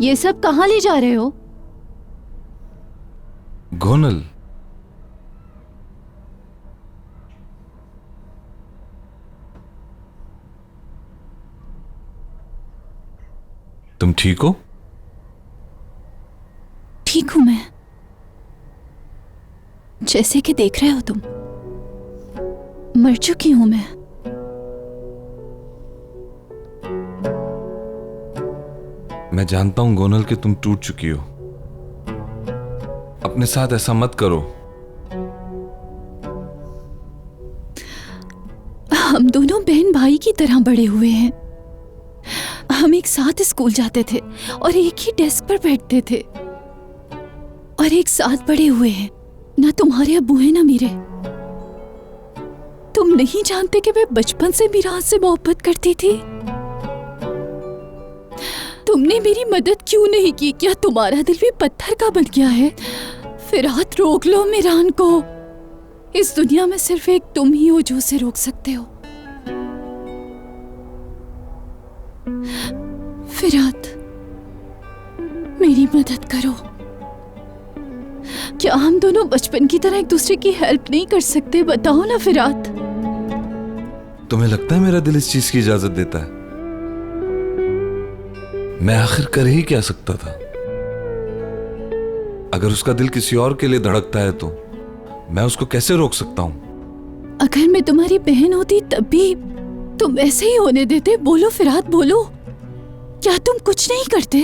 ये सब कहाँ ले जा रहे हो? गोनल, तुम ठीक हो? ठीक हूं मैं। जैसे कि देख रहे हो तुम, मर चुकी हूं मैं। मैं जानता हूं गोनल कि तुम टूट चुकी हो। अपने साथ ऐसा मत करो। हम दोनों बहन भाई की तरह बड़े हुए हैं। हम एक साथ स्कूल जाते थे और एक ही डेस्क पर बैठते थे और एक साथ बड़े हुए हैं। ना तुम्हारे अब्बू हैं ना मेरे। तुम नहीं जानते कि मैं बचपन से मीराज से मोहब्बत करती थी। तुमने मेरी मदद क्यों नहीं की? क्या तुम्हारा दिल भी पत्थर का बन गया है? फिरात, रोक लो मीरान को। इस दुनिया में सिर्फ एक तुम ही हो जो उसे रोक सकते हो। फिरात, मेरी मदद करो। क्या हम दोनों बचपन की तरह एक दूसरे की हेल्प नहीं कर सकते? बताओ ना फिरात। तुम्हें लगता है मेरा दिल इस चीज की इजाजत देता है? मैं आखिर कर ही क्या सकता था? अगर उसका दिल किसी और के लिए धड़कता है तो मैं उसको कैसे रोक सकता हूं? अगर मैं तुम्हारी बहन होती तब भी तुम ऐसे ही होने देते? बोलो फिरात, बोलो। क्या तुम कुछ नहीं करते?